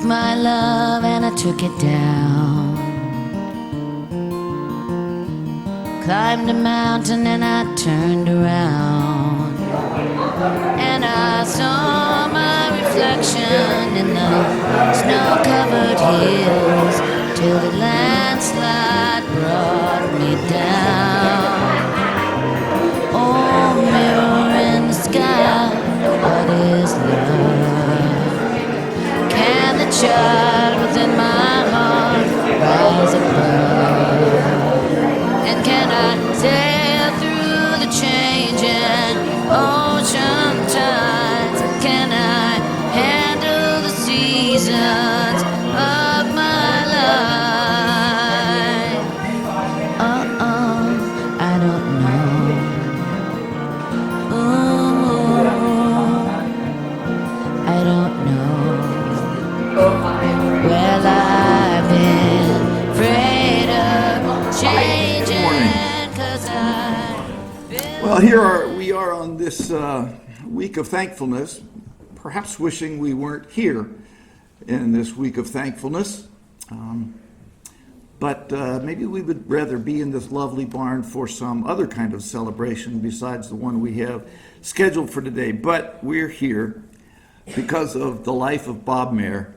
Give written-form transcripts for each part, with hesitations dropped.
my love and I took it down. Climbed a mountain and I turned around, and I saw my reflection in the snow-covered hills till the landslide brought me down. Oh, mirror in the sky, what is love? Can the child within my heart rise above? And can I sail through the changing ocean tides? Can I handle the seasons of my life? I don't know. Ooh, I don't know. Well, I've been afraid of changing, 'cause Well, we are on this week of thankfulness, perhaps wishing we weren't here in this week of thankfulness. But maybe we would rather be in this lovely barn for some other kind of celebration besides the one we have scheduled for today. But we're here because of the life of Bob Maehr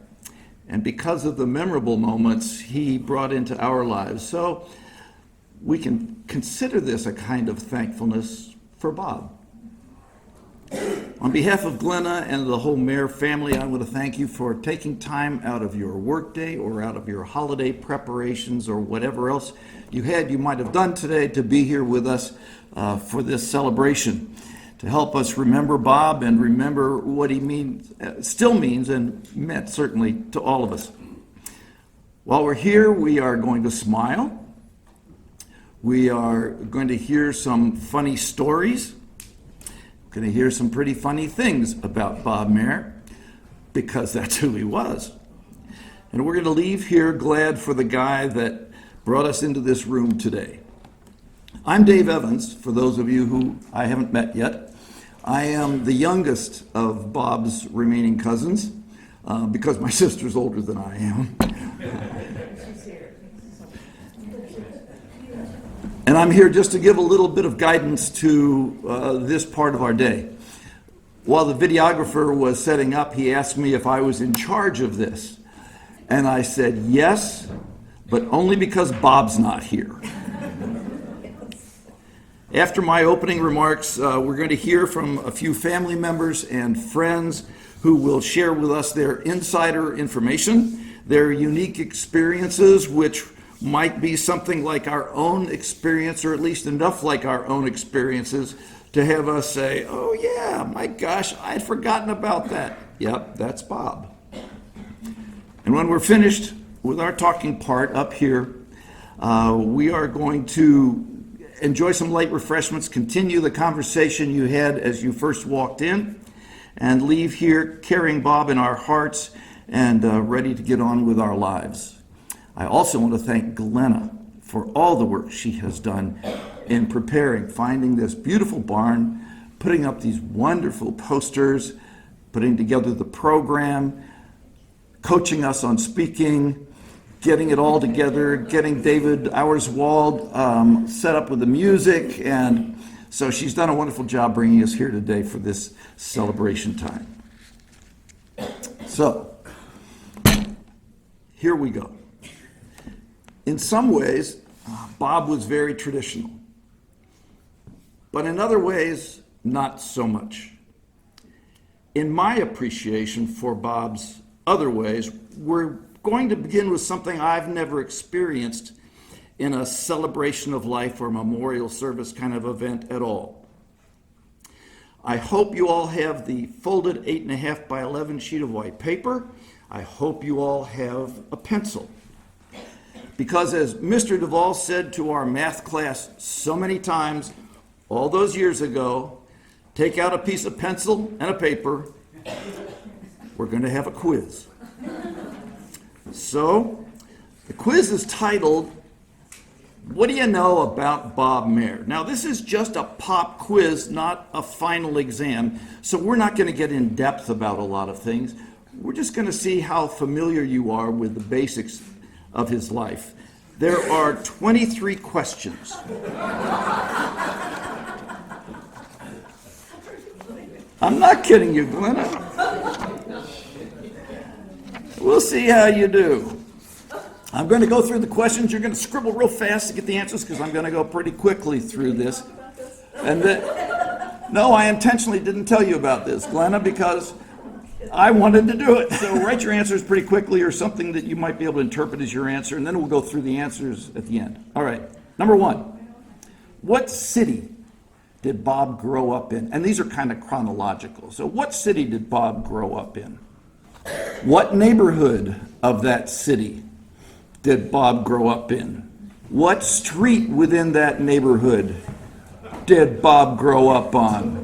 and because of the memorable moments he brought into our lives. So we can consider this a kind of thankfulness for Bob. On behalf of Glenna and the whole Maehr family, I want to thank you for taking time out of your workday or out of your holiday preparations or whatever else you might have done today to be here with us for this celebration, to help us remember Bob and remember what he still means and meant certainly to all of us. While we're here, we are going to smile. We are going to hear some funny stories. Going to hear some pretty funny things about Bob Maehr, because that's who he was. And we're going to leave here glad for the guy that brought us into this room today. I'm Dave Evans, for those of you who I haven't met yet. I am the youngest of Bob's remaining cousins, because my sister's older than I am. And I'm here just to give a little bit of guidance to this part of our day. While the videographer was setting up, he asked me if I was in charge of this. And I said yes, but only because Bob's not here. After my opening remarks, we're going to hear from a few family members and friends who will share with us their insider information, their unique experiences, which might be something like our own experience, or at least enough like our own experiences to have us say, oh yeah, my gosh, I'd forgotten about that. Yep, that's Bob. And when we're finished with our talking part up here, we are going to enjoy some light refreshments, continue the conversation you had as you first walked in, and leave here carrying Bob in our hearts and ready to get on with our lives. I also want to thank Glenna for all the work she has done in preparing, finding this beautiful barn, putting up these wonderful posters, putting together the program, coaching us on speaking, getting it all together, getting David Auerswald set up with the music. And so she's done a wonderful job bringing us here today for this celebration time. So, here we go. In some ways, Bob was very traditional, but in other ways, not so much. In my appreciation for Bob's other ways, we're going to begin with something I've never experienced in a celebration of life or memorial service kind of event at all. I hope you all have the folded 8.5 by 11 sheet of white paper. I hope you all have a pencil. Because as Mr. Duvall said to our math class so many times all those years ago, take out a piece of pencil and a paper. We're going to have a quiz. So, the quiz is titled, What do you know about Bob Maehr? Now, this is just a pop quiz, not a final exam, so we're not going to get in depth about a lot of things. we're just going to see how familiar you are with the basics of his life. There are 23 questions. I'm not kidding you, Glenna. We'll see how you do. I'm going to go through the questions. You're going to scribble real fast to get the answers because I'm going to go pretty quickly through this. And no, I intentionally didn't tell you about this, Glenna, because I wanted to do it. So write your answers pretty quickly or something that you might be able to interpret as your answer, and then we'll go through the answers at the end. All right. Number one, what city did Bob grow up in? And these are kind of chronological. So what city did Bob grow up in? What neighborhood of that city did Bob grow up in? What street within that neighborhood did Bob grow up on?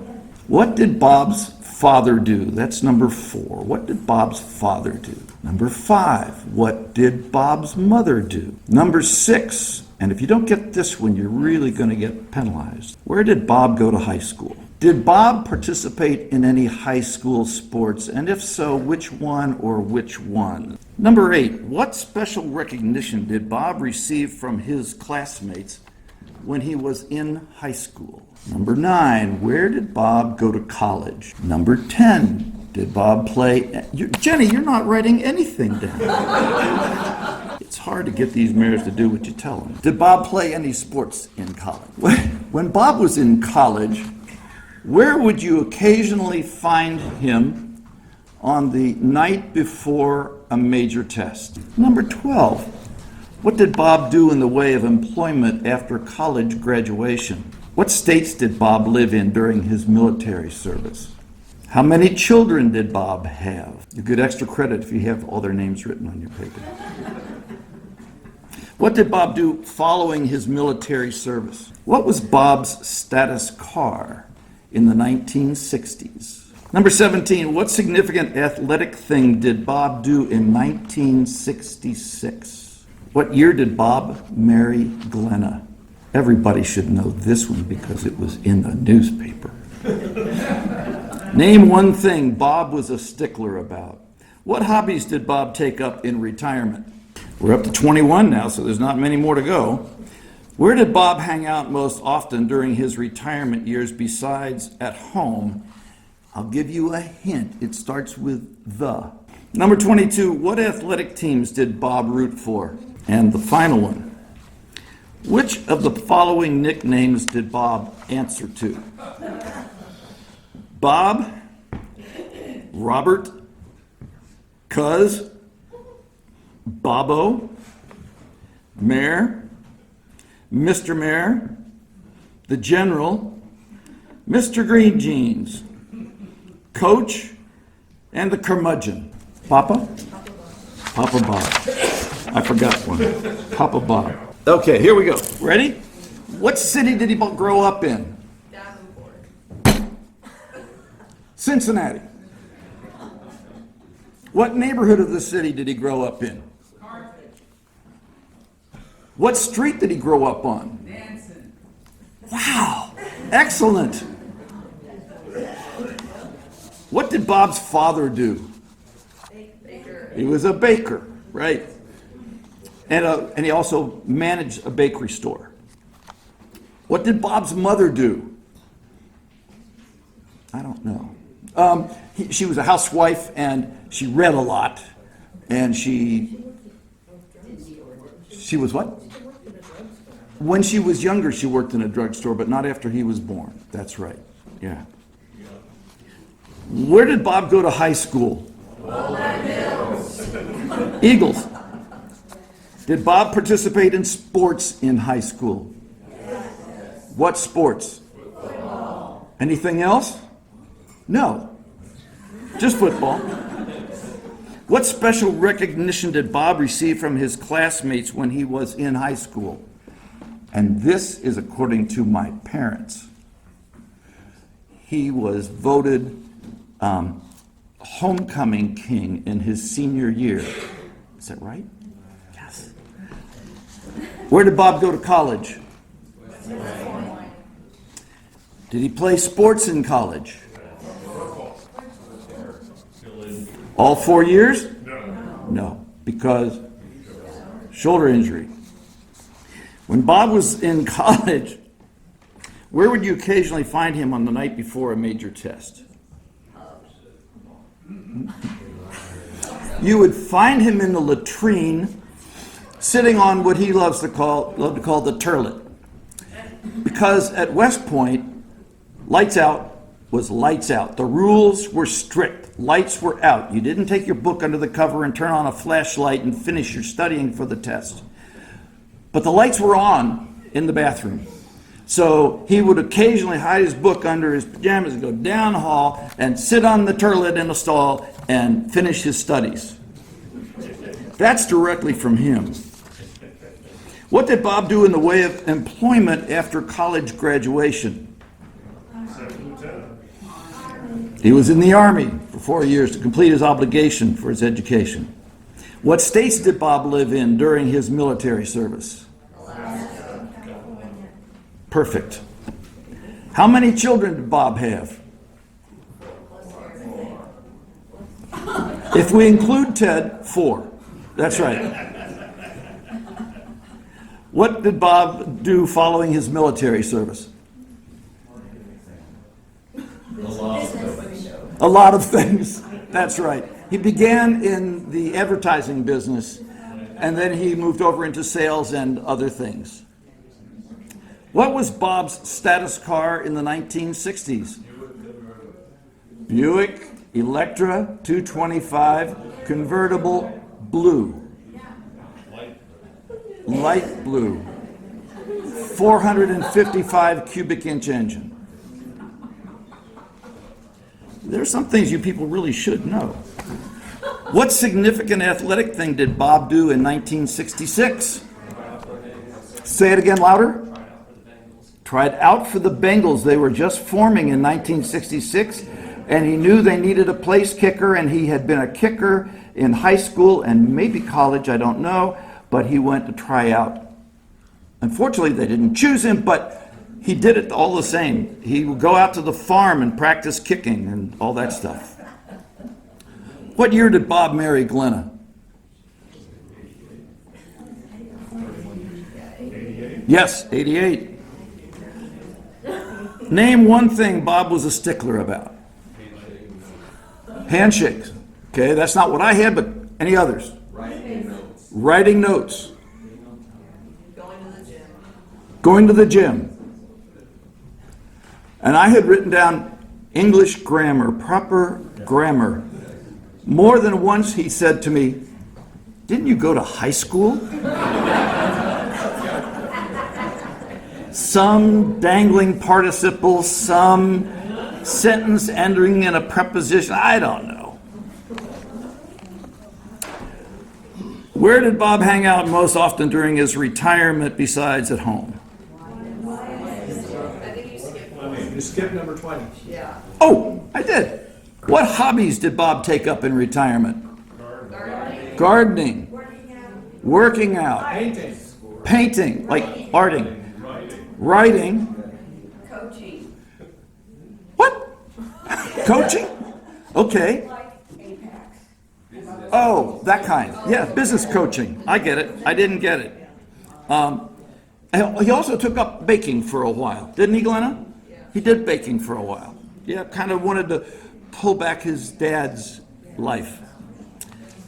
What did Bob's father do? That's number 4. What did Bob's father do? Number 5. What did Bob's mother do? Number 6. And if you don't get this one, you're really going to get penalized. Where did Bob go to high school? Did Bob participate in any high school sports? And if so, which one or which one? Number 8. What special recognition did Bob receive from his classmates when he was in high school? Number 9, where did Bob go to college? Number 10, did Bob play... Jenny, you're not writing anything down. It's hard to get these mayors to do what you tell them. Did Bob play any sports in college? When Bob was in college, where would you occasionally find him on the night before a major test? Number 12, what did Bob do in the way of employment after college graduation? What states did Bob live in during his military service? How many children did Bob have? You get extra credit if you have all their names written on your paper. What did Bob do following his military service? What was Bob's status car in the 1960s? Number 17, what significant athletic thing did Bob do in 1966? What year did Bob marry Glenna? Everybody should know this one because it was in the newspaper. Name one thing Bob was a stickler about. What hobbies did Bob take up in retirement? We're up to 21 now, so there's not many more to go. Where did Bob hang out most often during his retirement years besides at home? I'll give you a hint. It starts with the. Number 22, what athletic teams did Bob root for? And the final one. Which of the following nicknames did Bob answer to? Bob, Robert, Cuz, Bobo, Mayor, Mr. Mayor, the General, Mr. Green Jeans, Coach, and the Curmudgeon. Papa? Papa Bob. I forgot one. Papa Bob. Okay, here we go. Ready? What city did he grow up in? Cincinnati. What neighborhood of the city did he grow up in? What street did he grow up on? Manson. Wow, excellent. What did Bob's father do? Baker. He was a baker, right? And he also managed a bakery store. What did Bob's mother do? I don't know. She was a housewife, and she read a lot, and she was what? When she was younger, she worked in a drugstore, but not after he was born. That's right. Yeah. Where did Bob go to high school? Eagles. Did Bob participate in sports in high school? Yes. What sports? Football. Anything else? No. Just football. What special recognition did Bob receive from his classmates when he was in high school? And this is according to my parents. He was voted homecoming king in his senior year. Is that right? Yes. Where did Bob go to college? Did he play sports in college? All 4 years? No, because shoulder injury. When Bob was in college, where would you occasionally find him on the night before a major test? You would find him in the latrine, sitting on what he loved to call the turlet. Because at West Point, lights out was lights out. The rules were strict. Lights were out. You didn't take your book under the cover and turn on a flashlight and finish your studying for the test. But the lights were on in the bathroom. So he would occasionally hide his book under his pajamas and go down the hall and sit on the turlet in the stall and finish his studies. That's directly from him. What did Bob do in the way of employment after college graduation? He was in the Army for 4 years to complete his obligation for his education. What states did Bob live in during his military service? Perfect. How many children did Bob have? If we include Ted, 4. That's right. What did Bob do following his military service? A lot of things. That's right. He began in the advertising business, and then he moved over into sales and other things. What was Bob's status car in the 1960s? Buick Electra 225 convertible blue. Light blue. 455 cubic inch engine. There's some things you people really should know. What significant athletic thing did Bob do in 1966? Say it again louder. Tried out for the Bengals. They were just forming in 1966, and he knew they needed a place kicker, and he had been a kicker in high school and maybe college, I don't know, but he went to try out. Unfortunately, they didn't choose him, but he did it all the same. He would go out to the farm and practice kicking and all that stuff. What year did Bob marry Glenna? Yes, 88. Name one thing Bob was a stickler about. Handshakes. Okay, that's not what I had, but any others? Writing notes. Going to the gym. And I had written down English grammar, proper grammar. More than once he said to me, "Didn't you go to high school?" Some dangling participle, some sentence ending in a preposition, I don't know. Where did Bob hang out most often during his retirement besides at home? You skipped number 20. Oh, I did. What hobbies did Bob take up in retirement? Gardening. Working out. Painting, like arting. Writing. Coaching. What? Coaching? Okay. Oh, that kind. Yeah, business coaching. I get it. I didn't get it. He also took up baking for a while. Didn't he, Glenna? He did baking for a while. Yeah, kind of wanted to pull back his dad's life.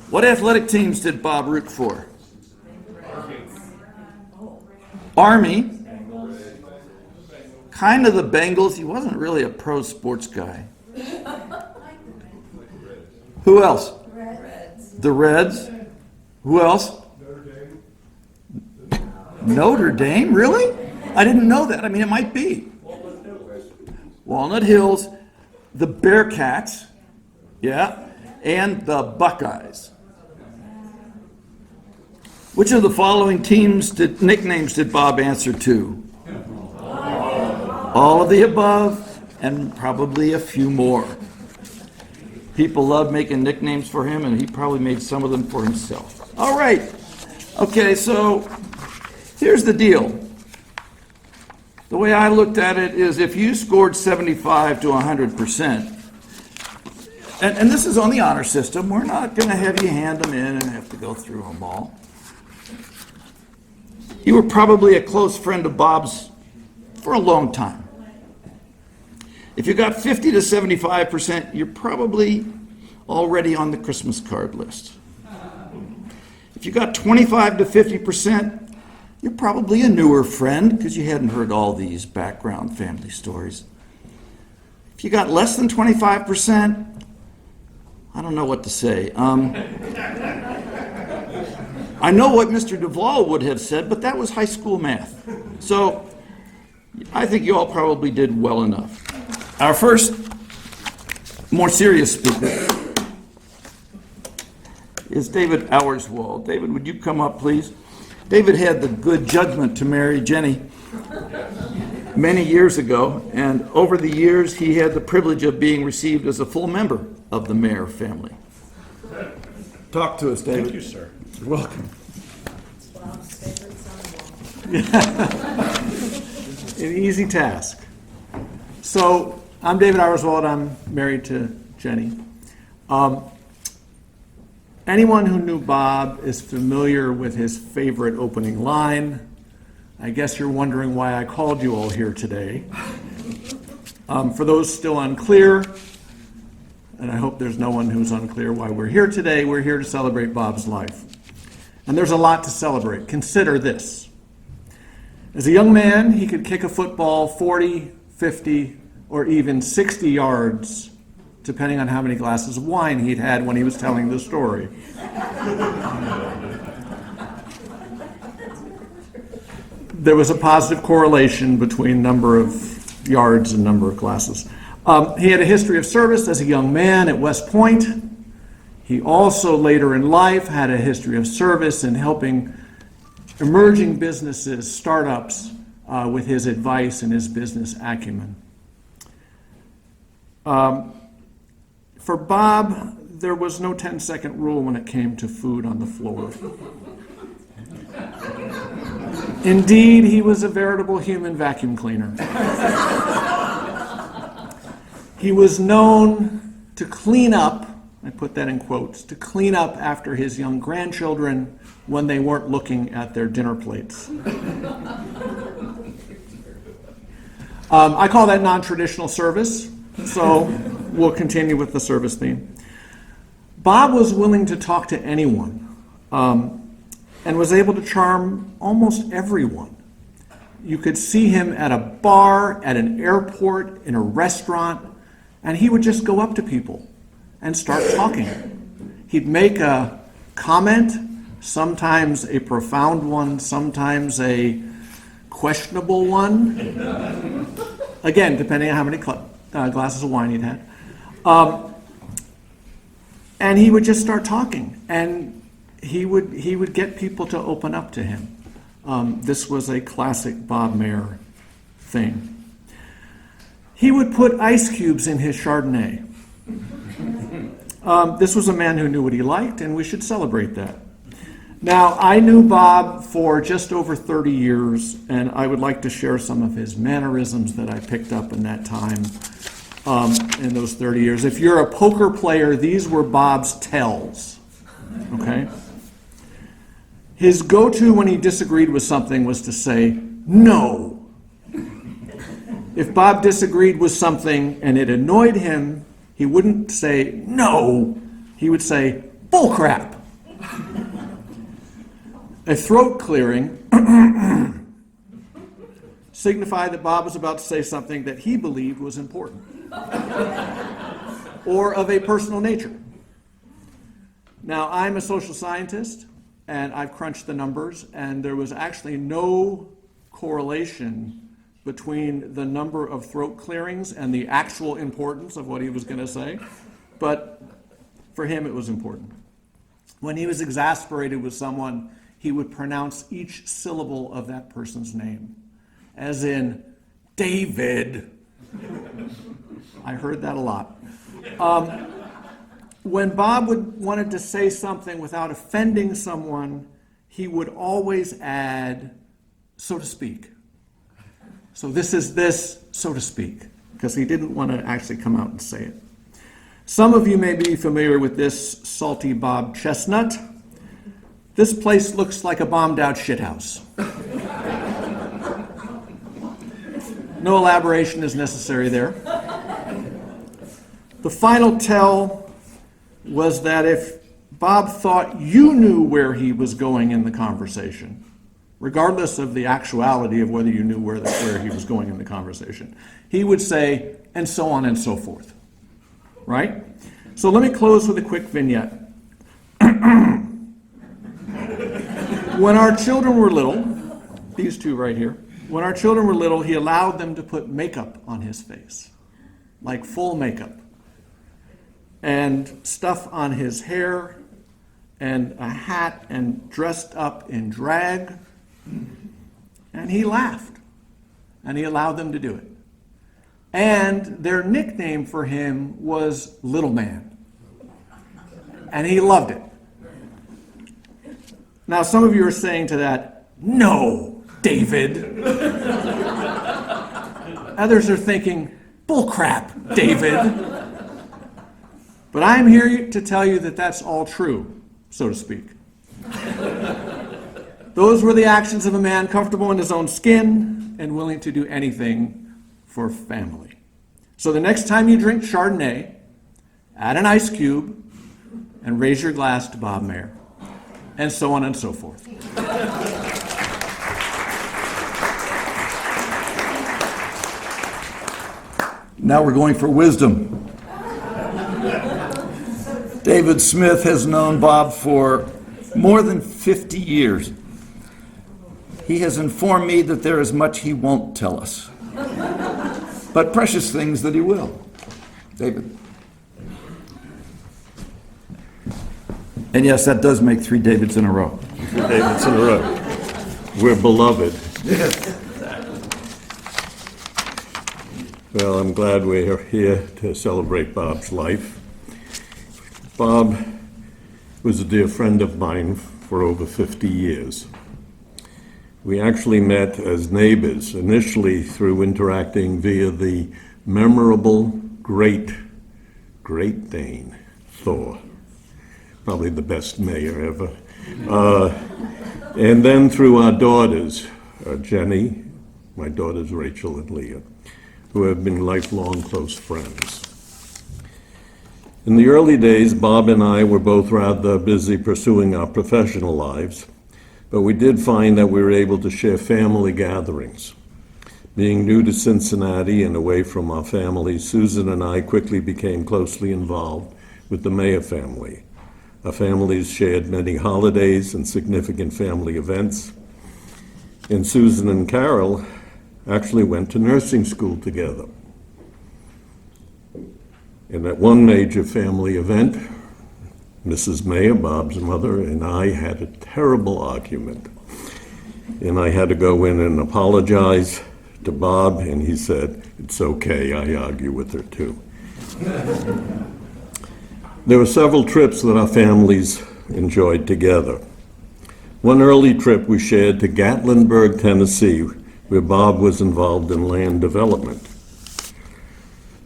What athletic teams did Bob root for? Army. Kind of the Bengals. He wasn't really a pro sports guy. Who else? The Reds. Who else? Notre Dame? Really? I didn't know that. I mean, it might be. Walnut Hills, the Bearcats, yeah, and the Buckeyes. Which of the following nicknames did Bob answer to? All of the above, and probably a few more. People love making nicknames for him, and he probably made some of them for himself. All right. Okay, so here's the deal. The way I looked at it is if you scored 75 to 100%, And this is on the honor system. We're not going to have you hand them in and have to go through them all. You were probably a close friend of Bob's for a long time. If you got 50 to 75%, you're probably already on the Christmas card list. If you got 25 to 50%, you're probably a newer friend because you hadn't heard all these background family stories. If you got less than 25%, I don't know what to say. I know what Mr. Duvall would have said, but that was high school math. So I think you all probably did well enough. Our first, more serious speaker is David Auerswald. David, would you come up, please? David had the good judgment to marry Jenny many years ago, and over the years he had the privilege of being received as a full member of the Maehr family. Talk to us, David. Thank you, sir. You're welcome. An easy task. So, I'm David Auerswald. I'm married to Jenny. Anyone who knew Bob is familiar with his favorite opening line. I guess you're wondering why I called you all here today. For those still unclear, and I hope there's no one who's unclear why we're here today, we're here to celebrate Bob's life. And there's a lot to celebrate. Consider this. As a young man, he could kick a football 40, 50, or even 60 yards, depending on how many glasses of wine he'd had when he was telling the story. There was a positive correlation between number of yards and number of glasses. He had a history of service as a young man at West Point. He also later in life had a history of service in helping emerging businesses, startups, with his advice and his business acumen. For Bob, there was no 10-second rule when it came to food on the floor. Indeed, he was a veritable human vacuum cleaner. He was known to clean up, I put that in quotes, to clean up after his young grandchildren when they weren't looking at their dinner plates. I call that non-traditional service, so we'll continue with the service theme. Bob was willing to talk to anyone and was able to charm almost everyone. You could see him at a bar, at an airport, in a restaurant, and he would just go up to people and start talking. He'd make a comment, sometimes a profound one, sometimes a questionable one. Again, depending on how many glasses of wine he'd had. And he would just start talking, and he would get people to open up to him. This was a classic Bob Maehr thing. He would put ice cubes in his Chardonnay. This was a man who knew what he liked, and we should celebrate that. Now, I knew Bob for just over 30 years, and I would like to share some of his mannerisms that I picked up in that time, in those 30 years. If you're a poker player, these were Bob's tells, okay? His go-to when he disagreed with something was to say, no. If Bob disagreed with something and it annoyed him, he wouldn't say, no. He would say, bullcrap. A throat clearing signified that Bob was about to say something that he believed was important or of a personal nature. Now, I'm a social scientist, and I've crunched the numbers, and there was actually no correlation between the number of throat clearings and the actual importance of what he was going to say, but for him it was important. When he was exasperated with someone, he would pronounce each syllable of that person's name, as in, David. I heard that a lot. When Bob wanted to say something without offending someone, he would always add, so to speak. So this is this, so to speak, because he didn't want to actually come out and say it. Some of you may be familiar with this salty Bob chestnut. This place looks like a bombed out shithouse. No elaboration is necessary there. The final tell was that if Bob thought you knew where he was going in the conversation, regardless of the actuality of whether you knew where he was going in the conversation, he would say, and so on and so forth. Right? So let me close with a quick vignette. When our children were little, these two right here, when our children were little, he allowed them to put makeup on his face, like full makeup, and stuff on his hair, and a hat, and dressed up in drag. And he laughed, and he allowed them to do it. And their nickname for him was Little Man. And he loved it. Now, some of you are saying to that, no, David. Others are thinking, bullcrap, David. But I'm here to tell you that that's all true, so to speak. Those were the actions of a man comfortable in his own skin and willing to do anything for family. So the next time you drink Chardonnay, add an ice cube and raise your glass to Bob Maehr, and so on and so forth. Now we're going for wisdom. David Smith has known Bob for more than 50 years. He has informed me that there is much he won't tell us, but precious things that he will. David. And yes, that does make 3 Davids in a row. 3 Davids in a row. We're beloved. Yes. Well, I'm glad we're here to celebrate Bob's life. Bob was a dear friend of mine for over 50 years. We actually met as neighbors, initially through interacting via the memorable Great Dane, Thor. Probably the best mayor ever. And then through our daughters, Jenny, my daughters Rachel and Leah, who have been lifelong close friends. In the early days, Bob and I were both rather busy pursuing our professional lives, but we did find that we were able to share family gatherings. Being new to Cincinnati and away from our family, Susan and I quickly became closely involved with the Maehr family. Our families shared many holidays and significant family events, and Susan and Carol actually went to nursing school together. And at one major family event, Mrs. Maehr, Bob's mother, and I had a terrible argument. And I had to go in and apologize to Bob, and he said, "It's okay, I argue with her too." There were several trips that our families enjoyed together. One early trip we shared to Gatlinburg, Tennessee, where Bob was involved in land development.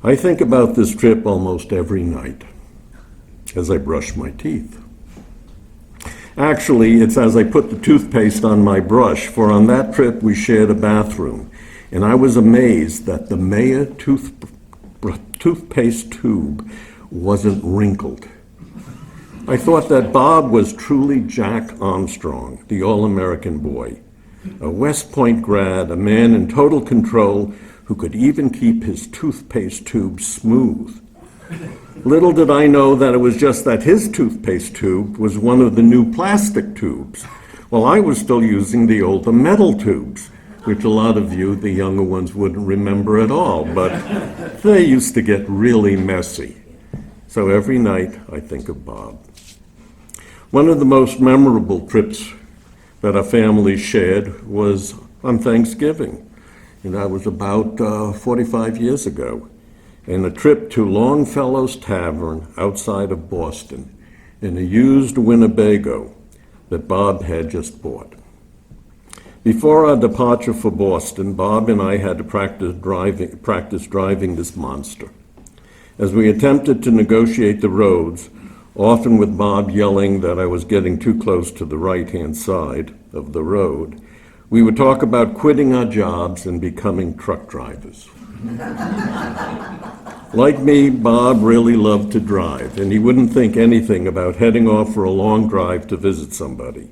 I think about this trip almost every night as I brush my teeth. Actually, it's as I put the toothpaste on my brush, for on that trip we shared a bathroom, and I was amazed that the Maehr toothpaste tube wasn't wrinkled. I thought that Bob was truly Jack Armstrong, the all-American boy, a West Point grad, a man in total control who could even keep his toothpaste tube smooth. Little did I know that it was just that his toothpaste tube was one of the new plastic tubes, while I was still using the older metal tubes, which a lot of you, the younger ones, wouldn't remember at all, but they used to get really messy. So every night I think of Bob. One of the most memorable trips that our family shared was on Thanksgiving. And that was about 45 years ago. And a trip to Longfellow's Tavern outside of Boston in a used Winnebago that Bob had just bought. Before our departure for Boston, Bob and I had to practice driving this monster. As we attempted to negotiate the roads, often with Bob yelling that I was getting too close to the right-hand side of the road, we would talk about quitting our jobs and becoming truck drivers. Like me, Bob really loved to drive, and he wouldn't think anything about heading off for a long drive to visit somebody.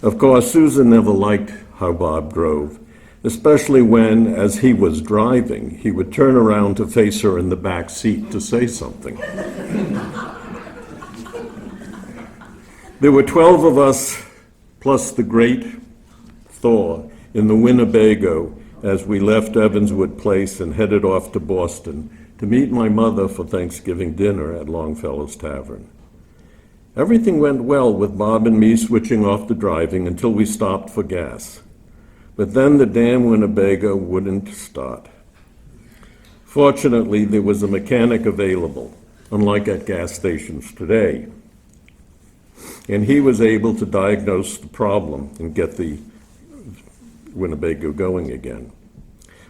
Of course, Susan never liked how Bob drove, especially when, as he was driving, he would turn around to face her in the back seat to say something. There were 12 of us, plus the great Thor, in the Winnebago as we left Evanswood Place and headed off to Boston to meet my mother for Thanksgiving dinner at Longfellow's Tavern. Everything went well with Bob and me switching off the driving until we stopped for gas. But then the damn Winnebago wouldn't start. Fortunately, there was a mechanic available, unlike at gas stations today. And he was able to diagnose the problem and get the Winnebago going again.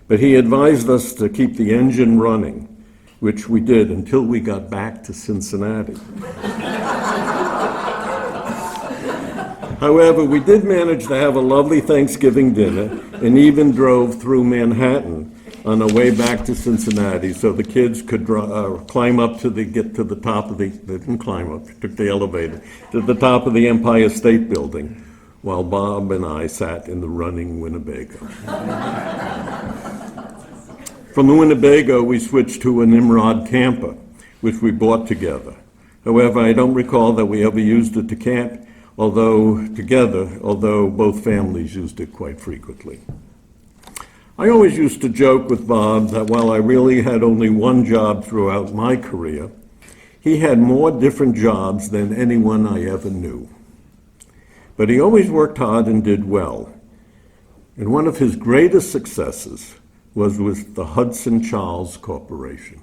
But he advised us to keep the engine running, which we did until we got back to Cincinnati. However, we did manage to have a lovely Thanksgiving dinner and even drove through Manhattan on our way back to Cincinnati so the kids could climb up get to the top of they didn't climb up, took the elevator, to the top of the Empire State Building, while Bob and I sat in the running Winnebago. From the Winnebago, we switched to a Nimrod camper, which we bought together. However, I don't recall that we ever used it to camp, although both families used it quite frequently. I always used to joke with Bob that while I really had only one job throughout my career, he had more different jobs than anyone I ever knew. But he always worked hard and did well. And one of his greatest successes was with the Hudson Charles Corporation.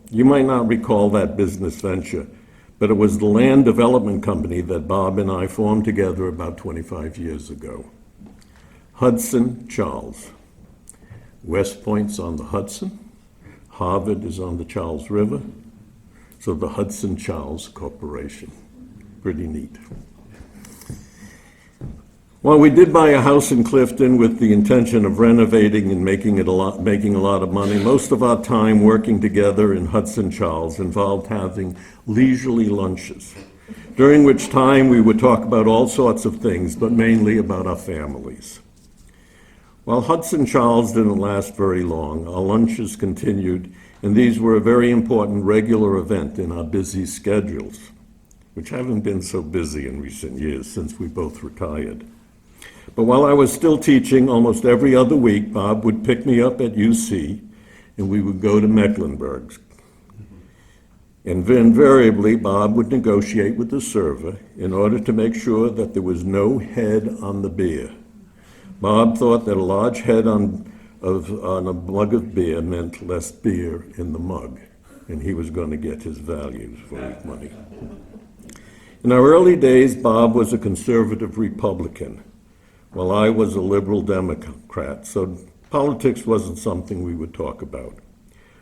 You might not recall that business venture, but it was the land development company that Bob and I formed together about 25 years ago. Hudson Charles. West Point's on the Hudson, Harvard is on the Charles River, so the Hudson Charles Corporation. Pretty neat. Well, we did buy a house in Clifton with the intention of renovating and making a lot of money. Most of our time working together in Hudson Charles involved having leisurely lunches, during which time we would talk about all sorts of things, but mainly about our families. While Hudson Charles didn't last very long, our lunches continued, and these were a very important regular event in our busy schedules, which haven't been so busy in recent years since we both retired. But while I was still teaching, almost every other week, Bob would pick me up at UC, and we would go to Mecklenburg's. And invariably, Bob would negotiate with the server in order to make sure that there was no head on the beer. Bob thought that a large head on a mug of beer meant less beer in the mug, and he was going to get his values for his money. In our early days, Bob was a conservative Republican, while I was a liberal Democrat, so politics wasn't something we would talk about.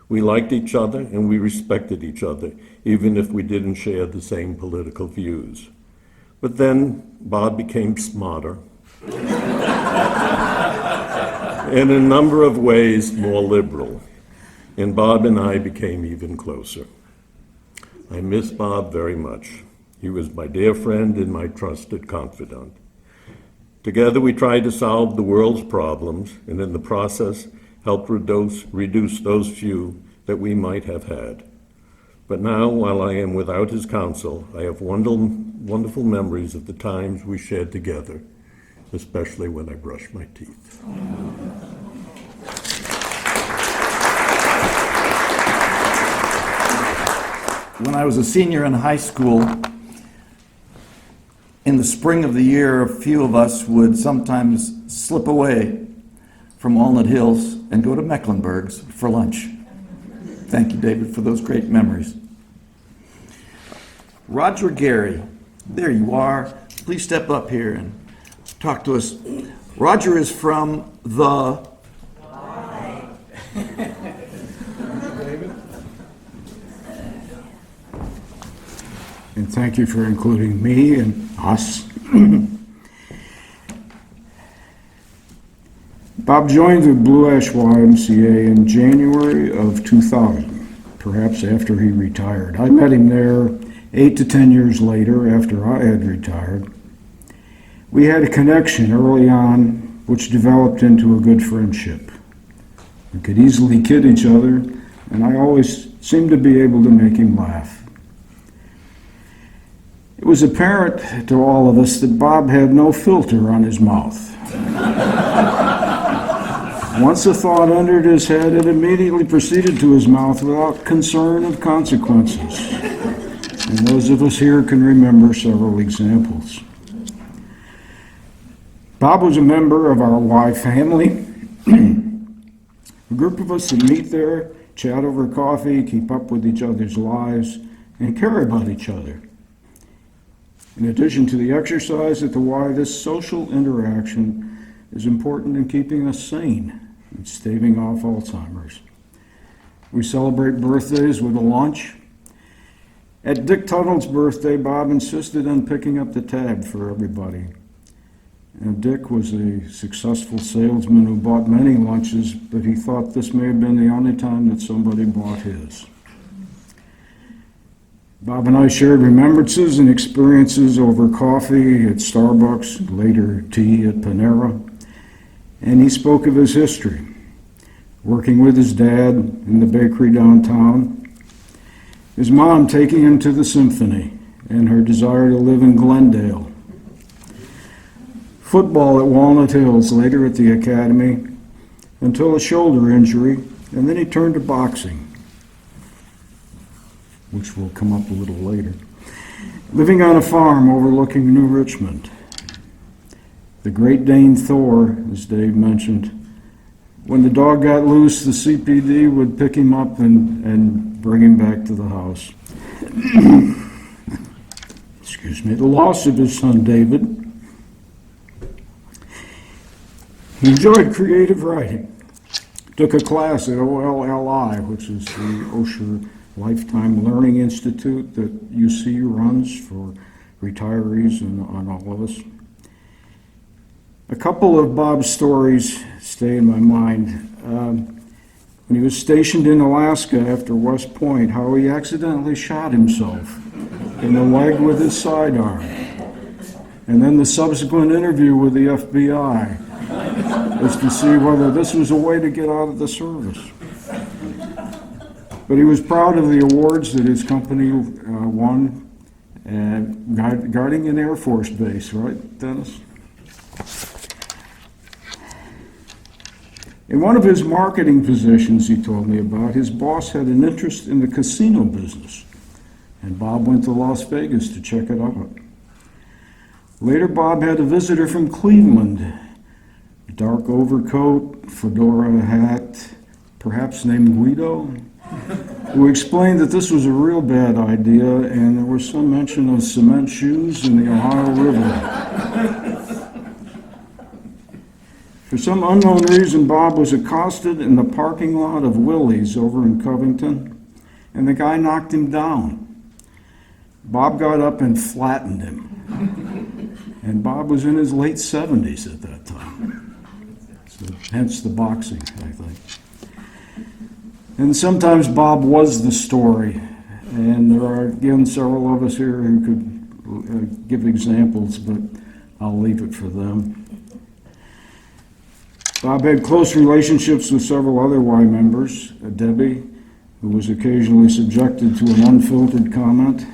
We liked each other and we respected each other, even if we didn't share the same political views. But then Bob became smarter, and in a number of ways more liberal, and Bob and I became even closer. I miss Bob very much. He was my dear friend and my trusted confidant. Together we tried to solve the world's problems, and in the process helped reduce those few that we might have had. But now, while I am without his counsel, I have wonderful memories of the times we shared together, especially when I brush my teeth. When I was a senior in high school, in the spring of the year, a few of us would sometimes slip away from Walnut Hills and go to Mecklenburg's for lunch. Thank you, David, for those great memories. Roger Gary, there you are. Please step up here and talk to us. Roger is from the... David? and thank you for including me and us. Bob joined the Blue Ash YMCA in January of 2000, perhaps after he retired. I met him there 8 to 10 years later after I had retired. We had a connection early on which developed into a good friendship. We could easily kid each other, and I always seemed to be able to make him laugh. It was apparent to all of us that Bob had no filter on his mouth. Once a thought entered his head, it immediately proceeded to his mouth without concern of consequences. And those of us here can remember several examples. Bob was a member of our Y family. A group of us that meet there, chat over coffee, keep up with each other's lives, and care about each other. In addition to the exercise at the Y, this social interaction is important in keeping us sane and staving off Alzheimer's. We celebrate birthdays with a lunch. At Dick Tuttle's birthday, Bob insisted on picking up the tab for everybody. And Dick was a successful salesman who bought many lunches, but he thought this may have been the only time that somebody bought his. Bob and I shared remembrances and experiences over coffee at Starbucks, later tea at Panera, and he spoke of his history, working with his dad in the bakery downtown, his mom taking him to the symphony, and her desire to live in Glendale, football at Walnut Hills, later at the academy, until a shoulder injury, and then he turned to boxing, which will come up a little later. Living on a farm overlooking New Richmond. The Great Dane Thor, as Dave mentioned, when the dog got loose, the CPD would pick him up and bring him back to the house. Excuse me. The loss of his son David. He enjoyed creative writing. Took a class at OLLI, which is the Osher Lifetime Learning Institute that UC runs for retirees and all of us. A couple of Bob's stories stay in my mind. When he was stationed in Alaska after West Point, how he accidentally shot himself in the leg with his sidearm. And then the subsequent interview with the FBI was to see whether this was a way to get out of the service. But he was proud of the awards that his company won guarding an Air Force base, right, Dennis? In one of his marketing positions he told me about, his boss had an interest in the casino business, and Bob went to Las Vegas to check it out. Later, Bob had a visitor from Cleveland, dark overcoat, fedora hat, perhaps named Guido, who explained that this was a real bad idea and there was some mention of cement shoes in the Ohio River. For some unknown reason, Bob was accosted in the parking lot of Willie's over in Covington, and the guy knocked him down. Bob got up and flattened him. And Bob was in his late 70s at that time. So hence the boxing, I think. And sometimes Bob was the story. And there are, again, several of us here who could give examples, but I'll leave it for them. Bob had close relationships with several other Y members, Debbie, who was occasionally subjected to an unfiltered comment,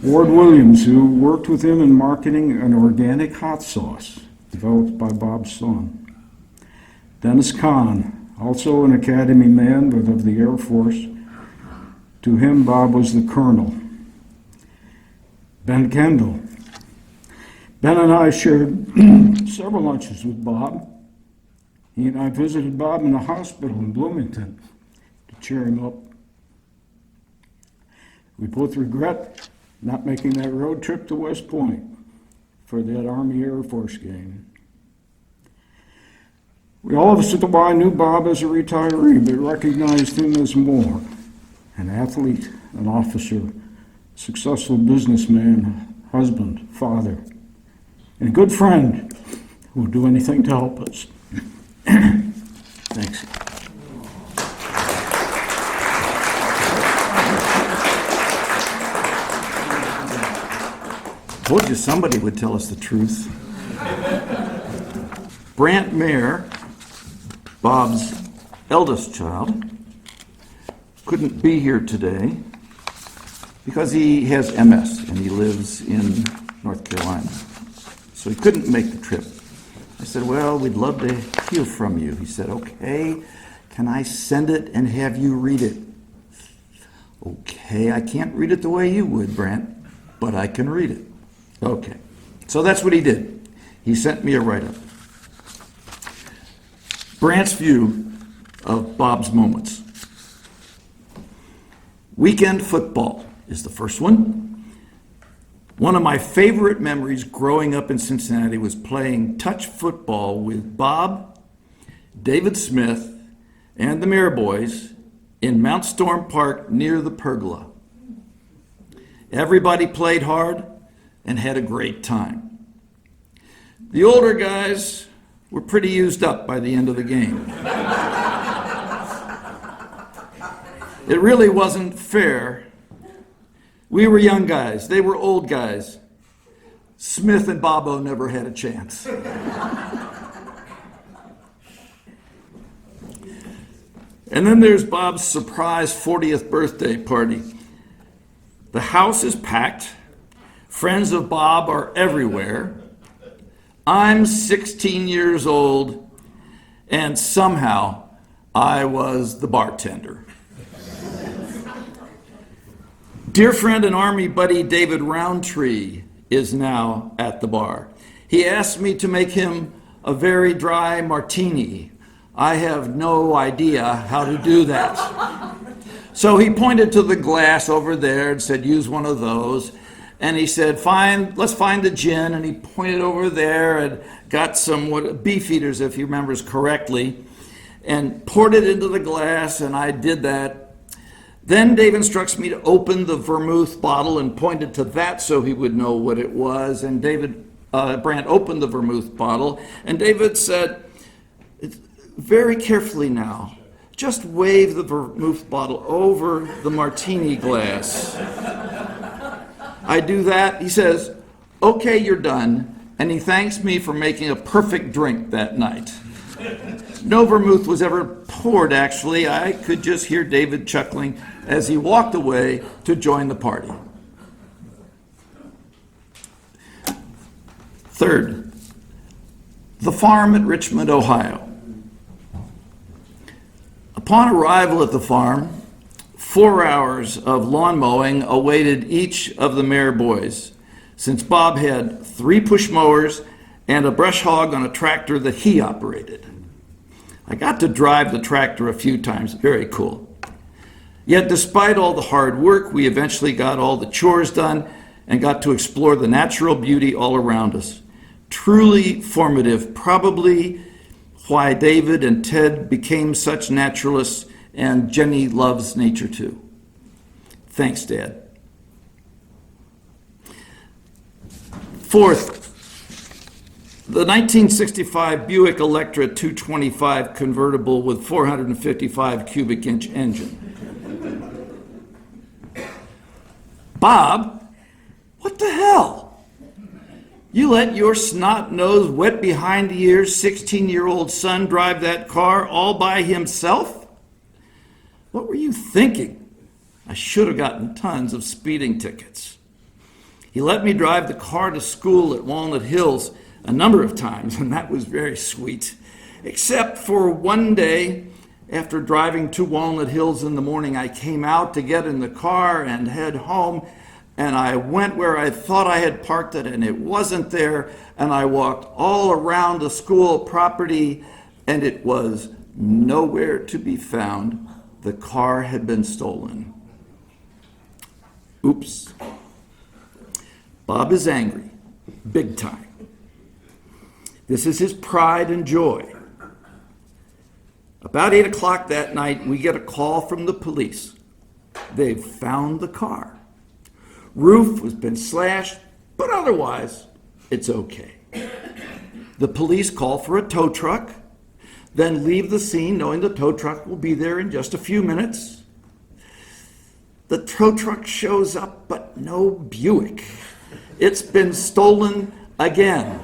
Ward Williams, who worked with him in marketing an organic hot sauce developed by Bob's son, Dennis Kahn, also an academy man but of the Air Force. To him, Bob was the colonel. Ben Kendall. Ben and I shared several lunches with Bob. He and I visited Bob in the hospital in Bloomington to cheer him up. We both regret not making that road trip to West Point for that Army Air Force game. We all of us at the Y knew Bob as a retiree, but recognized him as more, an athlete, an officer, successful businessman, husband, father, and a good friend who will do anything to help us. Thanks. Told you somebody would tell us the truth. Brant Maehr, Bob's eldest child, couldn't be here today because he has MS and he lives in North Carolina. So he couldn't make the trip. I said, well, we'd love to hear from you. He said, okay, can I send it and have you read it? Okay, I can't read it the way you would, Brant, but I can read it. Okay, so that's what he did. He sent me a write-up. Brant's view of Bob's moments. Weekend football is the first one. One of my favorite memories growing up in Cincinnati was playing touch football with Bob, David Smith, and the Maehr boys in Mount Storm Park near the pergola. Everybody played hard and had a great time. The older guys were pretty used up by the end of the game. It really wasn't fair. We were young guys, they were old guys. Smith and Bobo never had a chance. And then there's Bob's surprise 40th birthday party. The house is packed. Friends of Bob are everywhere. I'm 16 years old, and somehow I was the bartender. Dear friend and Army buddy David Roundtree is now at the bar. He asked me to make him a very dry martini. I have no idea how to do that. So he pointed to the glass over there and said, use one of those. And he said, fine, let's find the gin. And he pointed over there and got some beef eaters, if he remembers correctly, and poured it into the glass, and I did that. Then Dave instructs me to open the vermouth bottle and pointed to that so he would know what it was. And Brant opened the vermouth bottle, and David said, very carefully now, just wave the vermouth bottle over the martini glass. I do that. He says, okay, you're done. And he thanks me for making a perfect drink that night. No vermouth was ever poured, actually. I could just hear David chuckling as he walked away to join the party. Third, the farm at Richmond, Ohio. Upon arrival at the farm, 4 hours of lawn mowing awaited each of the Maehr boys, since Bob had 3 push mowers and a brush hog on a tractor that he operated. I got to drive the tractor a few times, very cool. Yet despite all the hard work, we eventually got all the chores done and got to explore the natural beauty all around us. Truly formative, probably why David and Ted became such naturalists, and Jenny loves nature too. Thanks, Dad. Fourth, the 1965 Buick Electra 225 convertible with 455 cubic inch engine. Bob, what the hell? You let your snot-nosed, wet behind the ears 16-year-old son drive that car all by himself? What were you thinking? I should have gotten tons of speeding tickets. He let me drive the car to school at Walnut Hills a number of times, and that was very sweet. Except for one day, after driving to Walnut Hills in the morning, I came out to get in the car and head home, and I went where I thought I had parked it, and it wasn't there, and I walked all around the school property, and it was nowhere to be found. The car had been stolen. Oops. Bob is angry, big time. This is his pride and joy. About 8 o'clock that night, we get a call from the police. They've found the car. Roof has been slashed, but otherwise, it's okay. The police call for a tow truck, then leave the scene knowing the tow truck will be there in just a few minutes. The tow truck shows up, but no Buick. It's been stolen again.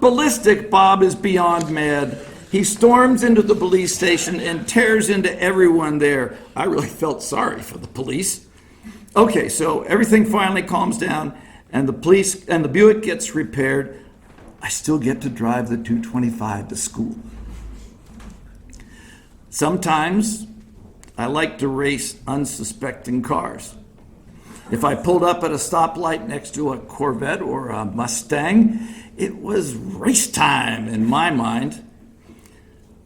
Ballistic Bob is beyond mad. He storms into the police station and tears into everyone there. I really felt sorry for the police. Okay, so everything finally calms down and the Buick gets repaired. I still get to drive the 225 to school. Sometimes I like to race unsuspecting cars. If I pulled up at a stoplight next to a Corvette or a Mustang, it was race time in my mind.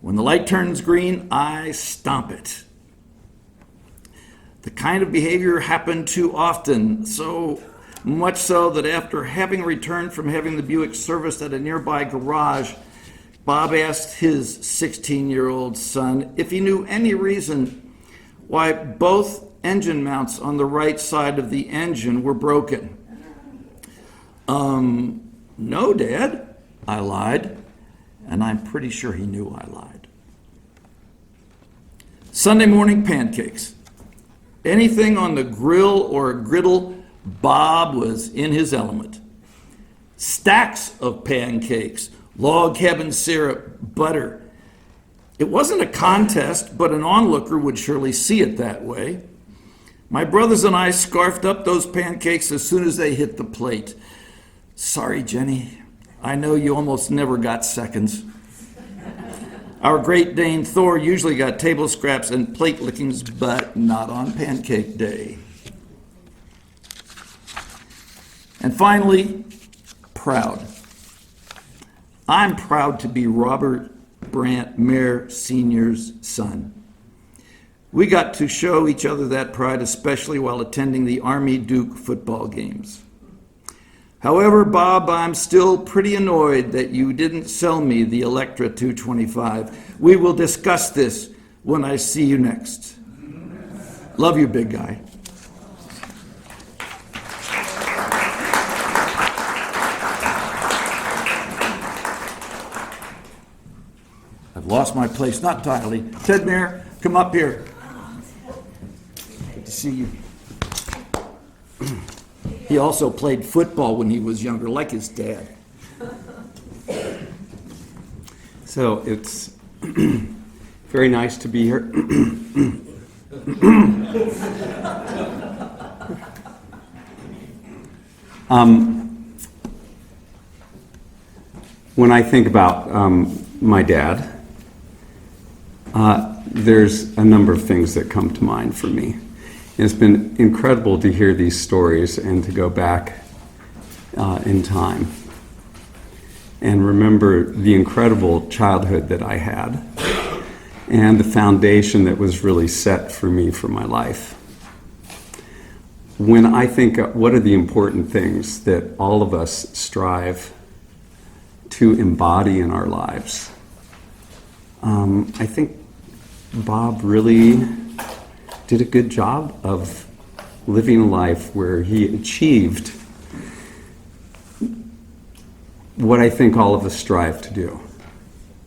When the light turns green, I stomp it. The kind of behavior happened too often, so much so that after having returned from having the Buick serviced at a nearby garage, Bob asked his 16-year-old son if he knew any reason why both engine mounts on the right side of the engine were broken. No, Dad, I lied, and I'm pretty sure he knew I lied. Sunday morning pancakes. Anything on the grill or griddle, Bob was in his element. Stacks of pancakes, log cabin syrup, butter. It wasn't a contest, but an onlooker would surely see it that way. My brothers and I scarfed up those pancakes as soon as they hit the plate. Sorry, Jenny, I know you almost never got seconds. Our Great Dane Thor usually got table scraps and plate lickings, but not on pancake day. And finally, proud. I'm proud to be Robert Brant Maehr Sr.'s son. We got to show each other that pride, especially while attending the Army Duke football games. However, Bob, I'm still pretty annoyed that you didn't sell me the Electra 225. We will discuss this when I see you next. Love you, big guy. I've lost my place, not entirely. Ted Maehr, come up here. Good to see you. He also played football when he was younger, like his dad. So it's very nice to be here. When I think about my dad, there's a number of things that come to mind for me. It's been incredible to hear these stories and to go back in time and remember the incredible childhood that I had and the foundation that was really set for me for my life. When I think what are the important things that all of us strive to embody in our lives, I think Bob really did a good job of living a life where he achieved what I think all of us strive to do.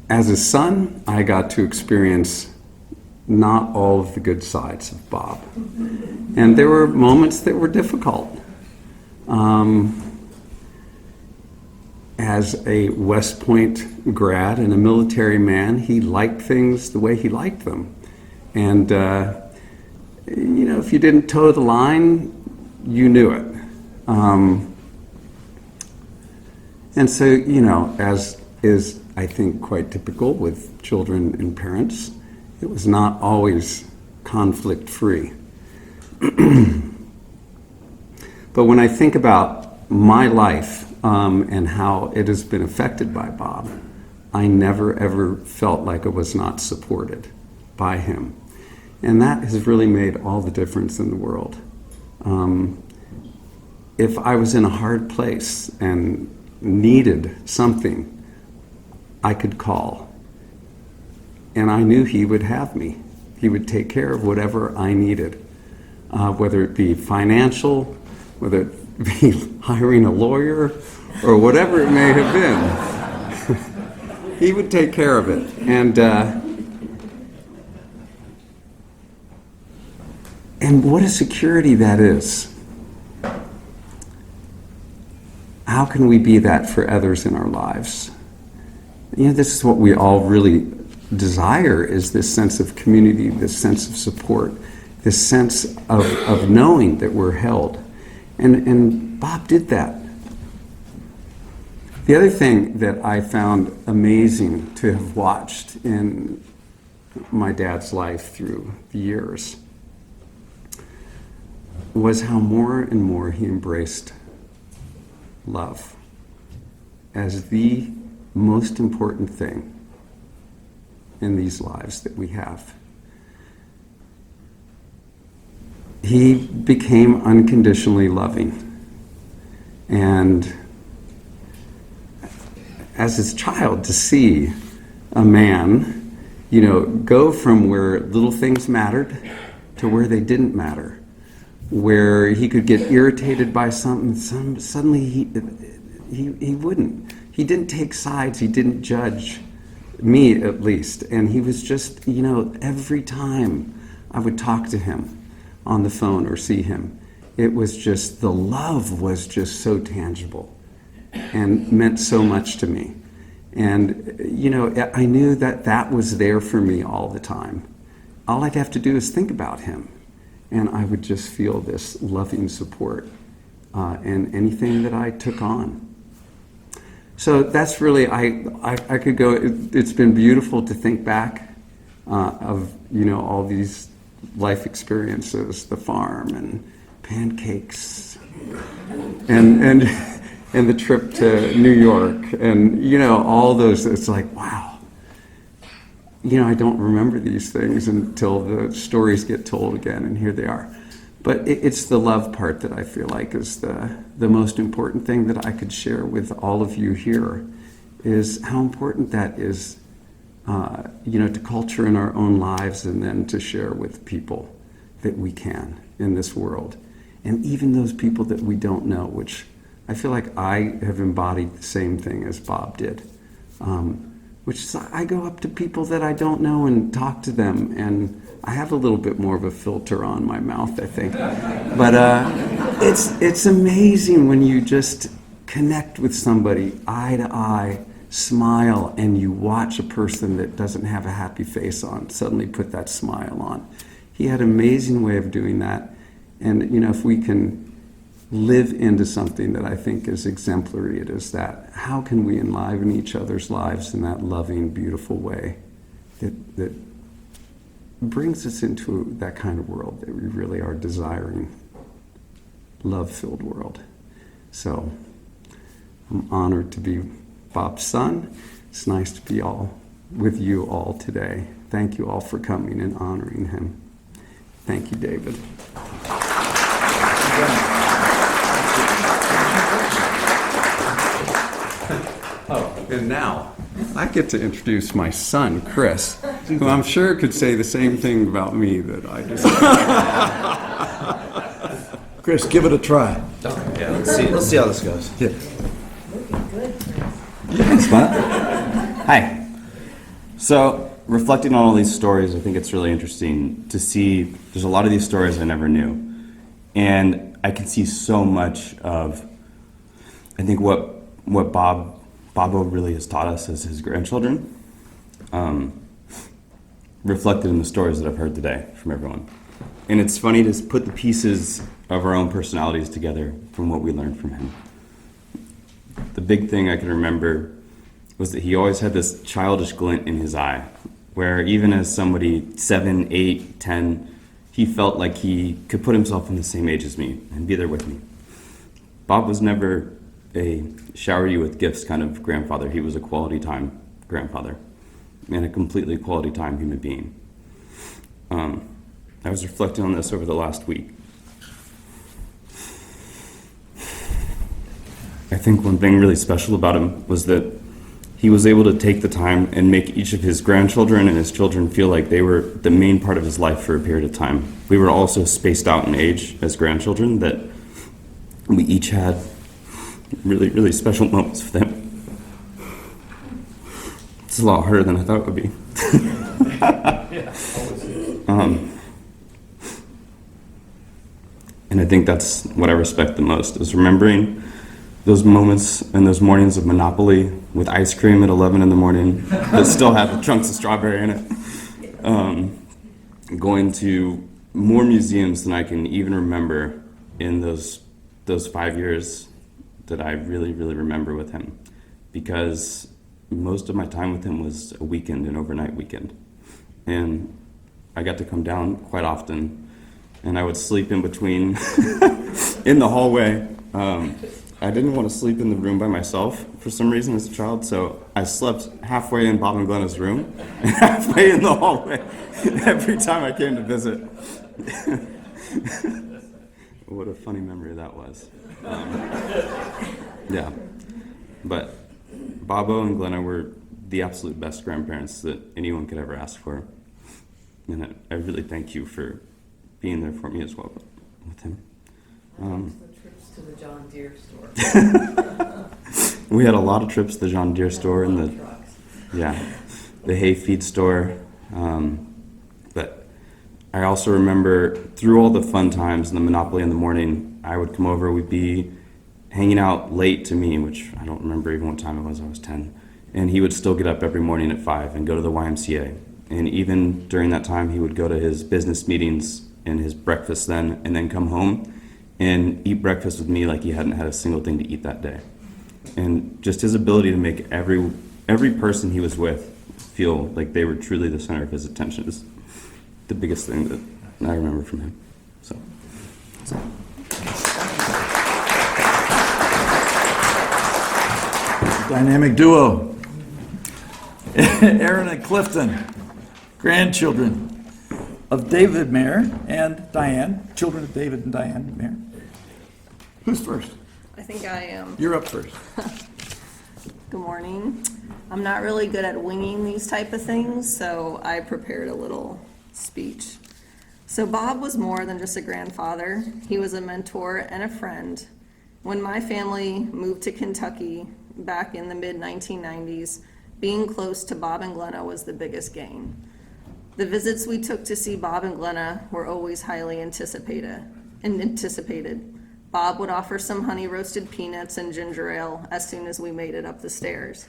As a son, I got to experience not all of the good sides of Bob. And there were moments that were difficult. As a West Point grad and a military man, he liked things the way he liked them. And if you didn't toe the line, you knew it. And so, as is, I think, quite typical with children and parents, it was not always conflict-free. But when I think about my life and how it has been affected by Bob, I never, ever felt like I was not supported by him. And that has really made all the difference in the world. If I was in a hard place and needed something, I could call. And I knew he would have me. He would take care of whatever I needed. whether it be financial, whether it be hiring a lawyer, or whatever it may have been. He would take care of it. And what a security that is. How can we be that for others in our lives? This is what we all really desire, is this sense of community, this sense of support, this sense of knowing that we're held. And Bob did that. The other thing that I found amazing to have watched in my dad's life through the years was how more and more he embraced love as the most important thing in these lives that we have. He became unconditionally loving. And as his child, to see a man, go from where little things mattered to where they didn't matter, where he could get irritated by something, suddenly he wouldn't. He didn't take sides, he didn't judge me, at least. And he was just, every time I would talk to him on the phone or see him, it was just, the love was just so tangible and meant so much to me. And, I knew that was there for me all the time. All I'd have to do is think about him, and I would just feel this loving support in anything that I took on. So that's really, I could go, it's been beautiful to think back of, all these life experiences, the farm and pancakes and the trip to New York and, all those, it's like, wow. I don't remember these things until the stories get told again, and here they are. But it's the love part that I feel like is the most important thing that I could share with all of you here, is how important that is, to culture in our own lives and then to share with people that we can in this world. And even those people that we don't know, which I feel like I have embodied the same thing as Bob did. Which is, I go up to people that I don't know and talk to them, and I have a little bit more of a filter on my mouth, I think. But it's amazing when you just connect with somebody eye to eye, smile, and you watch a person that doesn't have a happy face on suddenly put that smile on. He had an amazing way of doing that. And, if we can live into something that I think is exemplary, it is that. How can we enliven each other's lives in that loving, beautiful way that brings us into that kind of world that we really are desiring, love-filled world. So I'm honored to be Bob's son. It's nice to be all with you all today. Thank you all for coming and honoring him. Thank you, David. Oh, and now I get to introduce my son, Chris, who I'm sure could say the same thing about me that I just said. Chris, give it a try. Yeah, let's see how this goes. Yeah. Thanks, Matt. Hi. So, reflecting on all these stories, I think it's really interesting to see there's a lot of these stories I never knew. And I can see so much of, I think, what Bobo really has taught us as his grandchildren, reflected in the stories that I've heard today from everyone. And it's funny to put the pieces of our own personalities together from what we learned from him. The big thing I can remember was that he always had this childish glint in his eye, where even as somebody 7, 8, 10, he felt like he could put himself in the same age as me and be there with me. Bob was never a shower you with gifts kind of grandfather. He was a quality time grandfather and a completely quality time human being. I was reflecting on this over the last week. I think one thing really special about him was that he was able to take the time and make each of his grandchildren and his children feel like they were the main part of his life for a period of time. We were also spaced out in age as grandchildren, that we each had really, really special moments with him. It's a lot harder than I thought it would be. And I think that's what I respect the most, is remembering those moments and those mornings of Monopoly with ice cream at 11 in the morning that still had the chunks of strawberry in it. Going to more museums than I can even remember in those 5 years that I really, really remember with him. Because most of my time with him was a weekend, an overnight weekend. And I got to come down quite often, and I would sleep in between in the hallway. I didn't want to sleep in the room by myself for some reason as a child, so I slept halfway in Bob and Glenna's room and halfway in the hallway every time I came to visit. What a funny memory that was. Yeah, but Bobo and Glenna were the absolute best grandparents that anyone could ever ask for. And I really thank you for being there for me as well with him. The trips to the John Deere store. We had a lot of trips to the John Deere store and Trucks. the hay feed store. But I also remember through all the fun times and the Monopoly in the morning, I would come over, we'd be hanging out late to me, which I don't remember even what time it was, I was 10. And he would still get up every morning at 5 and go to the YMCA. And even during that time, he would go to his business meetings and his breakfast then, and then come home and eat breakfast with me like he hadn't had a single thing to eat that day. And just his ability to make every person he was with feel like they were truly the center of his attention is the biggest thing that I remember from him. So. Dynamic duo. Aaron and Clifton, grandchildren of David Maehr and Diane, children of David and Diane Maehr. Who's first? I think I am. You're up first. Good morning. I'm not really good at winging these type of things, so I prepared a little speech. So Bob was more than just a grandfather. He was a mentor and a friend. When my family moved to Kentucky back in the mid-1990s, being close to Bob and Glenna was the biggest gain. The visits we took to see Bob and Glenna were always highly anticipated. Bob would offer some honey roasted peanuts and ginger ale as soon as we made it up the stairs.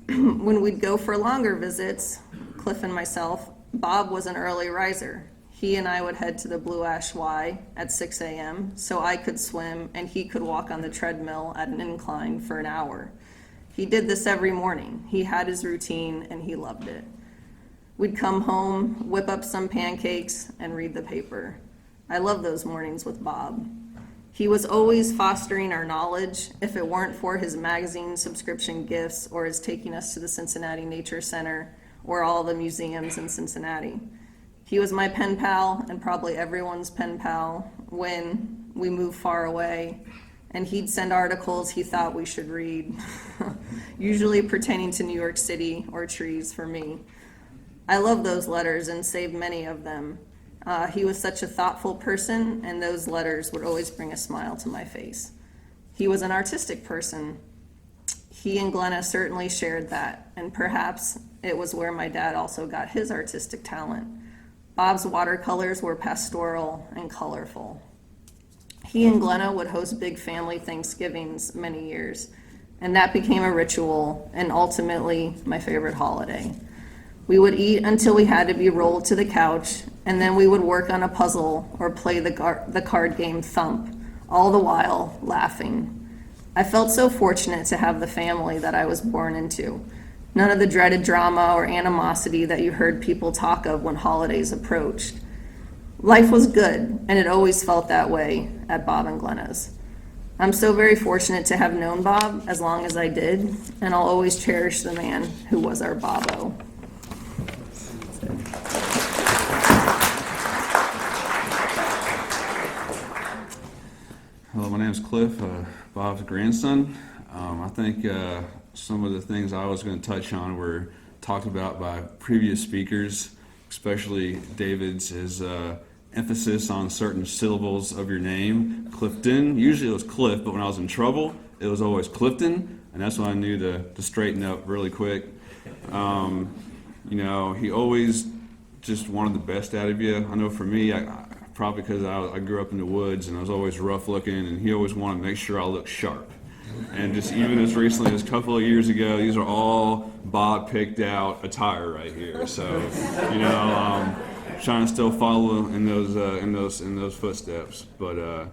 When we'd go for longer visits, Cliff and myself, Bob was an early riser. He and I would head to the Blue Ash Y at 6 a.m. so I could swim and he could walk on the treadmill at an incline for an hour. He did this every morning. He had his routine and he loved it. We'd come home, whip up some pancakes, and read the paper. I love those mornings with Bob. He was always fostering our knowledge. If it weren't for his magazine subscription gifts or his taking us to the Cincinnati Nature Center or all the museums in Cincinnati. He was my pen pal and probably everyone's pen pal when we moved far away, and he'd send articles he thought we should read, usually pertaining to New York City or trees for me. I love those letters and saved many of them. He was such a thoughtful person, and those letters would always bring a smile to my face. He was an artistic person. He and Glenna certainly shared that, and perhaps it was where my dad also got his artistic talent. Bob's watercolors were pastoral and colorful. He and Glenna would host big family Thanksgivings many years, and that became a ritual and ultimately my favorite holiday. We would eat until we had to be rolled to the couch, and then we would work on a puzzle or play the card game Thump, all the while laughing. I felt so fortunate to have the family that I was born into. None of the dreaded drama or animosity that you heard people talk of when holidays approached. Life was good, and it always felt that way at Bob and Glenna's. I'm so very fortunate to have known Bob as long as I did, and I'll always cherish the man who was our Bobo. Hello, my name is Cliff, Bob's grandson. I think some of the things I was going to touch on were talked about by previous speakers, especially David's emphasis on certain syllables of your name. Clifton, usually it was Cliff, but when I was in trouble, it was always Clifton, and that's when I knew to straighten up really quick. He always just wanted the best out of you. I know for me, probably because I grew up in the woods and I was always rough looking, and he always wanted to make sure I looked sharp. And just even as recently as a couple of years ago, these are all Bob picked out attire right here. So, trying to still follow in those footsteps. But I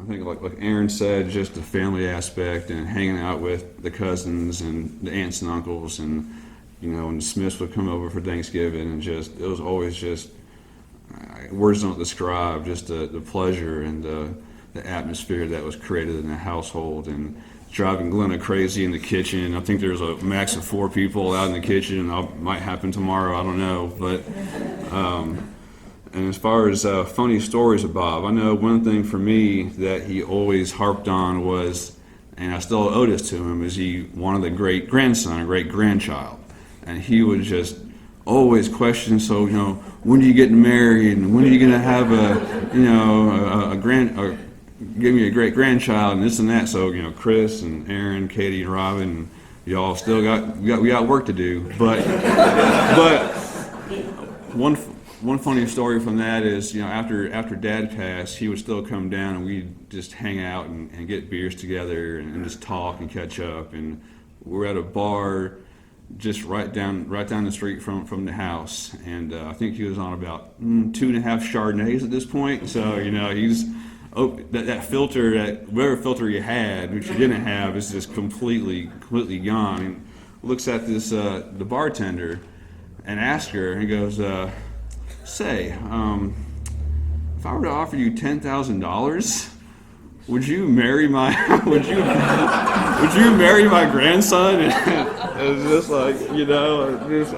think like Aaron said, just the family aspect and hanging out with the cousins and the aunts and uncles, and when the Smiths would come over for Thanksgiving, and it was always just words don't describe just the pleasure and the atmosphere that was created in the household, and driving Glenna crazy in the kitchen. I think there's a max of 4 people out in the kitchen. Might happen tomorrow, I don't know. But and as far as funny stories of Bob, I know one thing for me that he always harped on was, and I still owe this to him, is he wanted a great grandson, a great grandchild, and he would just always question, so when are you getting married, and when are you going to have give me a great grandchild, and this and that. So Chris and Aaron, Katie and Robin, y'all still we got work to do. But one funny story from that is after Dad passed, he would still come down and we'd just hang out and get beers together and just talk and catch up. And we're at a bar just right down the street from the house, and I think he was on about 2.5 Chardonnays at this point. So he's that filter, whatever filter you had, which you didn't have, is just completely gone. And looks at this the bartender and asks her, and he goes, "Say, if I were to offer you $10,000, would you marry my would you marry my grandson?" And it was just like,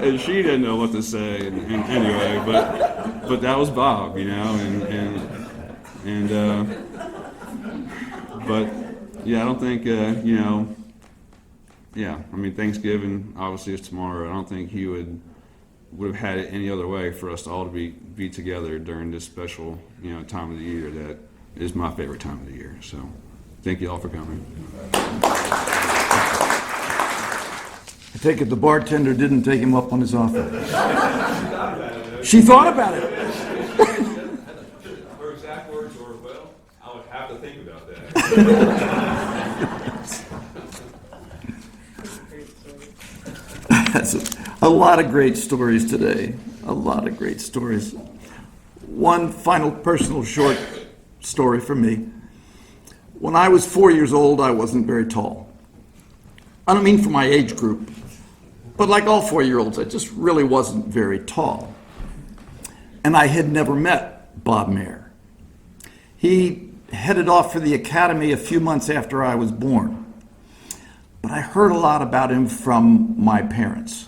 and she didn't know what to say. And anyway, but that was Bob, but yeah, I don't think Thanksgiving obviously is tomorrow. I don't think he would have had it any other way for us all to be together during this special time of the year that is my favorite time of the year. So thank you all for coming. I take it the bartender didn't take him up on his offer. She thought about it. Her exact words were, "Well, I would have to think about that." That's a lot of great stories today. A lot of great stories. One final personal short story from me. When I was 4 years old, I wasn't very tall. I don't mean for my age group, but like all 4-year-olds, I just really wasn't very tall. And I had never met Bob Maehr. He headed off for the academy a few months after I was born. But I heard a lot about him from my parents.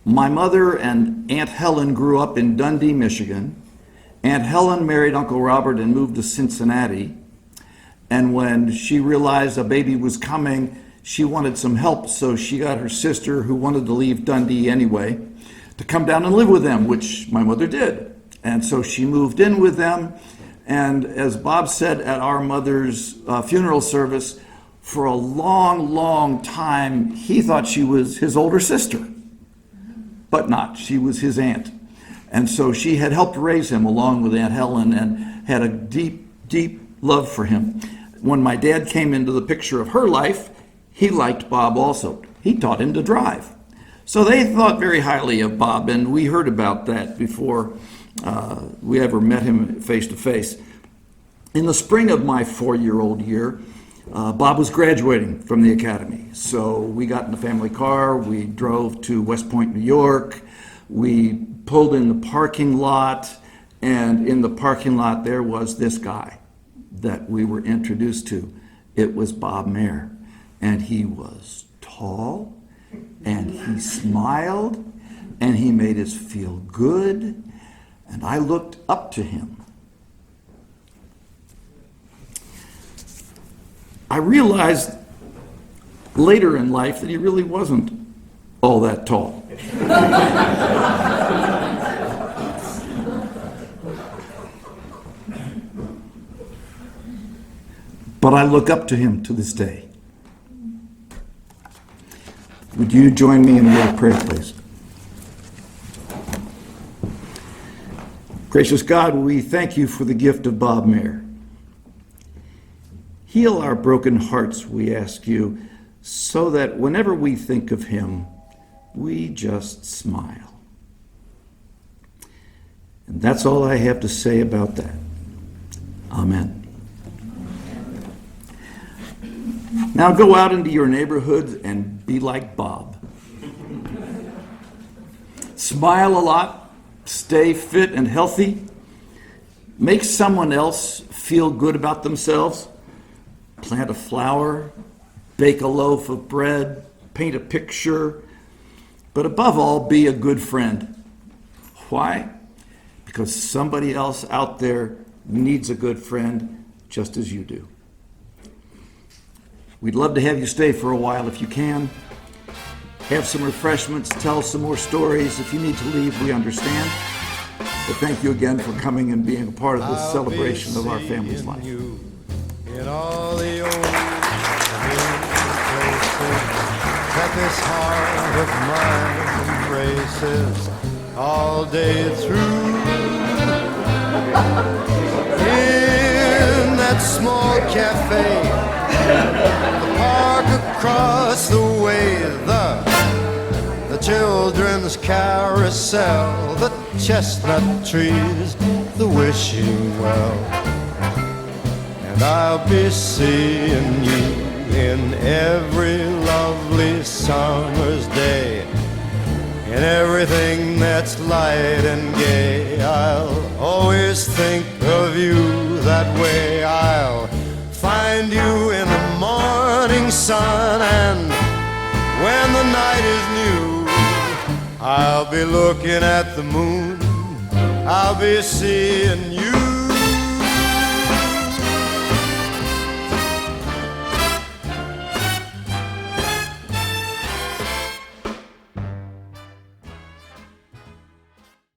My mother and Aunt Helen grew up in Dundee, Michigan. Aunt Helen married Uncle Robert and moved to Cincinnati. And when she realized a baby was coming, she wanted some help, so she got her sister, who wanted to leave Dundee anyway, to come down and live with them, which my mother did. And so she moved in with them. And as Bob said at our mother's funeral service, for a long, long time, he thought she was his older sister, but not. She was his aunt. And so she had helped raise him along with Aunt Helen and had a deep, deep love for him. When my dad came into the picture of her life, he liked Bob also. He taught him to drive. So they thought very highly of Bob, and we heard about that before we ever met him face to face. In the spring of my 4-year-old year, Bob was graduating from the academy. So we got in the family car, we drove to West Point, New York, we pulled in the parking lot, and in the parking lot there was this guy that we were introduced to. It was Bob Maehr, and he was tall, and he smiled, and he made us feel good, and I looked up to him. I realized later in life that he really wasn't all that tall. But I look up to him to this day. Would you join me in a word of prayer, please? Gracious God, we thank you for the gift of Bob Maehr. Heal our broken hearts, we ask you, so that whenever we think of him, we just smile. And that's all I have to say about that. Amen. Now go out into your neighborhoods and be like Bob. Smile a lot, stay fit and healthy, make someone else feel good about themselves, plant a flower, bake a loaf of bread, paint a picture, but above all, be a good friend. Why? Because somebody else out there needs a good friend just as you do. We'd love to have you stay for a while if you can. Have some refreshments, tell some more stories. If you need to leave, we understand. But thank you again for coming and being a part of this celebration of our family's life. In all the old places that this heart of mine embraces all day through. In that small cafe, the park across the way, the children's carousel, the chestnut trees, the wishing well. And I'll be seeing you in every lovely summer's day, in everything that's light and gay. I'll always think of you that way. I'll find you in the morning sun, and when the night is new, I'll be looking at the moon. I'll be seeing you.